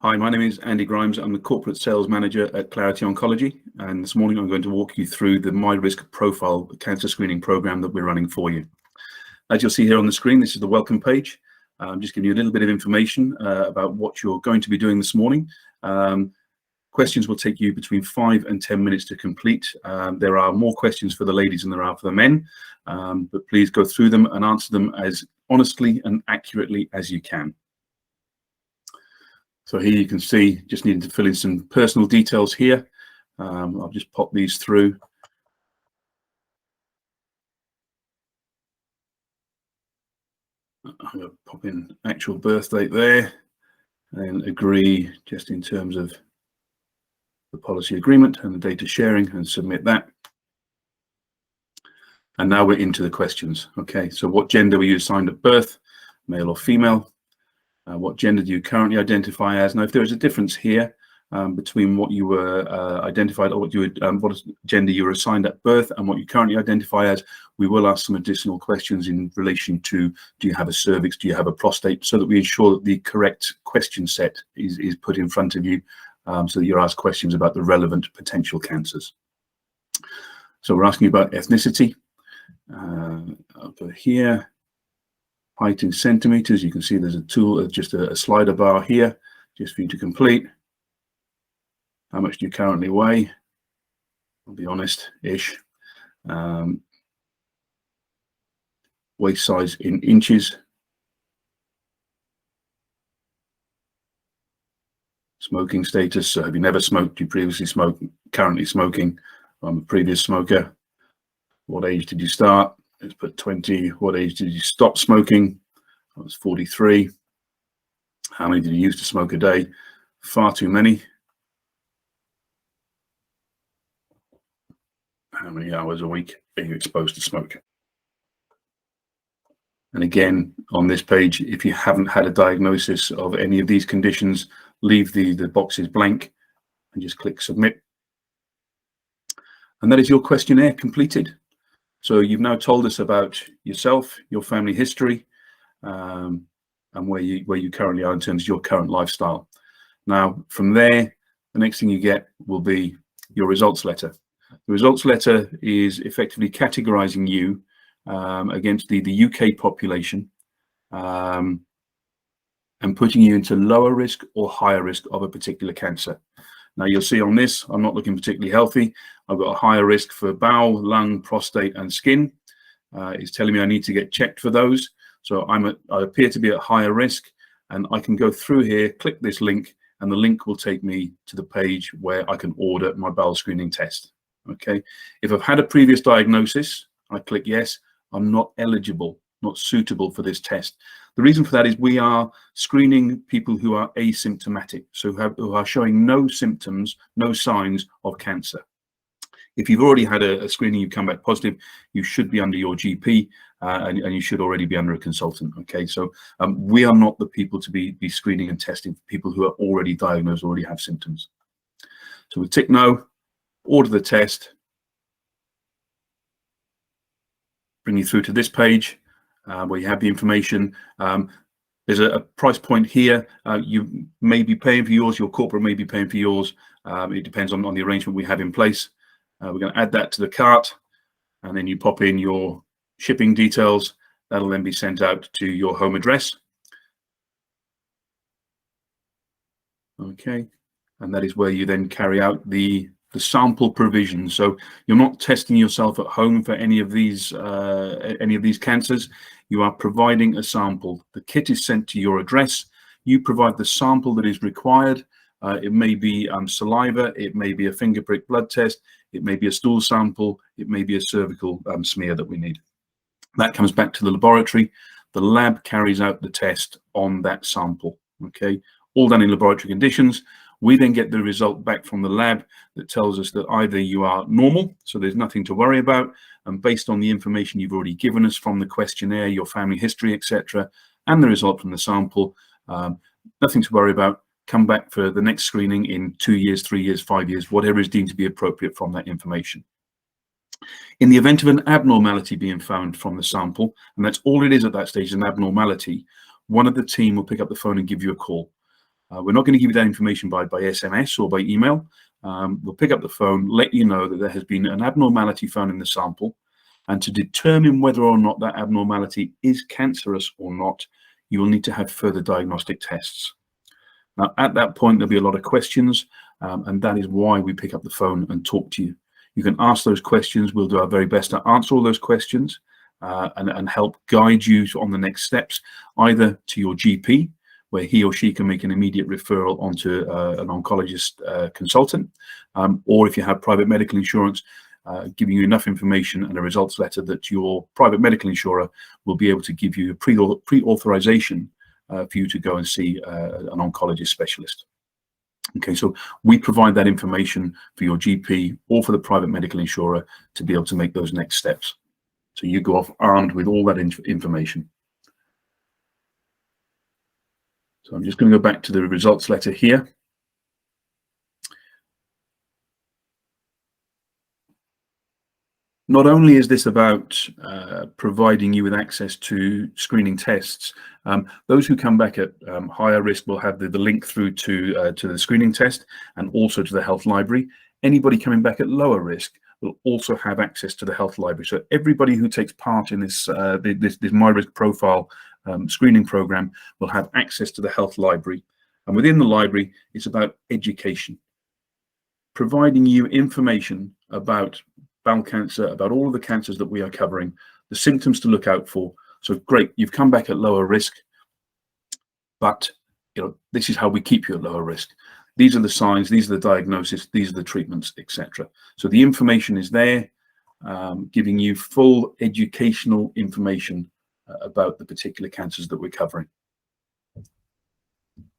Hi, my name is Andy Grimes. I'm the Corporate Sales Manager at Klarity Oncology, and this morning I'm going to walk you through the My Risk Profile cancer screening program that we're running for you. As you'll see here on the screen, this is the welcome page. I'm just giving you a little bit of information about what you're going to be doing this morning. Questions will take you between 5 and 10 minutes to complete. There are more questions for the ladies than there are for the men, but please go through them and answer them as honestly and accurately as you can. So here you can see, just needing to fill in some personal details here. I'll just pop these through. I'm going to pop in actual birth date there and agree just in terms of the policy agreement and the data sharing and submit that. And now we're into the questions. Okay, so what gender were you assigned at birth, male or female? What gender do you currently identify as? Now, if there is a difference here between what you were identified or what gender you were assigned at birth and what you currently identify as, we will ask some additional questions in relation to, do you have a cervix, do you have a prostate, so that we ensure that the correct question set is put in front of you, so that you're asked questions about the relevant potential cancers. So we're asking about ethnicity. I'll go here. Height in centimeters. You can see there's a tool, just a slider bar here, just for you to complete. How much do you currently weigh? I'll be honest-ish. Waist size in inches. Smoking status. So have you never smoked? You previously smoked? Currently smoking? I'm a previous smoker. What age did you start? Let's put 20. What age did you stop smoking? I was 43. How many did you use to smoke a day? Far too many. How many hours a week are you exposed to smoke? And again, on this page, if you haven't had a diagnosis of any of these conditions, leave the boxes blank and just click submit. And that is your questionnaire completed. So you've now told us about yourself, your family history, and where you currently are in terms of your current lifestyle. Now, from there, the next thing you get will be your results letter. The results letter is effectively categorizing you against the UK population and putting you into lower risk or higher risk of a particular cancer. Now you'll see on this, I'm not looking particularly healthy. I've got a higher risk for bowel, lung, prostate, and skin. It's telling me I need to get checked for those. So I appear to be at higher risk, and I can go through here, click this link, and the link will take me to the page where I can order my bowel screening test. Okay. If I've had a previous diagnosis, I click yes, I'm not eligible, not suitable for this test. The reason for that is we are screening people who are asymptomatic, so who are showing no symptoms, no signs of cancer. If you've already had a screening, you come back positive, you should be under your GP and you should already be under a consultant. Okay, so we are not the people to be screening and testing for people who are already diagnosed, already have symptoms. So we tick no, order the test, bring you through to this page. Where you have the information. There's a price point here. You may be paying for yours, your corporate may be paying for yours. It depends on the arrangement we have in place. We're going to add that to the cart, and then you pop in your shipping details. That'll then be sent out to your home address. Okay, and that is where you then carry out the sample provision. So you're not testing yourself at home for any of these cancers. You are providing a sample. The kit is sent to your address. You provide the sample that is required. It may be saliva, it may be a finger prick blood test, it may be a stool sample, it may be a cervical smear that we need. That comes back to the laboratory. The lab carries out the test on that sample. Okay, all done in laboratory conditions. We then get the result back from the lab that tells us that either you are normal, so there's nothing to worry about, and based on the information you've already given us from the questionnaire, your family history, etc., and the result from the sample, nothing to worry about. Come back for the next screening in 2 years, 3 years, 5 years, whatever is deemed to be appropriate from that information. In the event of an abnormality being found from the sample, and that's all it is at that stage, an abnormality, one of the team will pick up the phone and give you a call. We're not going to give you that information by SMS or by email. We'll pick up the phone, let you know that there has been an abnormality found in the sample, and to determine whether or not that abnormality is cancerous or not, you will need to have further diagnostic tests. Now, at that point, there'll be a lot of questions, and that is why we pick up the phone and talk to you. You can ask those questions. We'll do our very best to answer all those questions and help guide you on the next steps, either to your GP, where he or she can make an immediate referral onto an oncologist consultant, or if you have private medical insurance, giving you enough information and a results letter that your private medical insurer will be able to give you a pre-authorization for you to go and see an oncologist specialist. Okay, so we provide that information for your GP or for the private medical insurer to be able to make those next steps. So you go off armed with all that information. So I'm just going to go back to the results letter here. Not only is this about providing you with access to screening tests, those who come back at higher risk will have the link through to the screening test and also to the health library. Anybody coming back at lower risk will also have access to the health library. So everybody who takes part in this this MyRisk Profile screening program will have access to the health library. And within the library, it's about education, providing you information about bowel cancer, about all of the cancers that we are covering, the symptoms to look out for. So great, you've come back at lower risk, but this is how we keep you at lower risk. These are the signs, these are the diagnosis, these are the treatments, etc. So the information is there, giving you full educational information about the particular cancers that we're covering.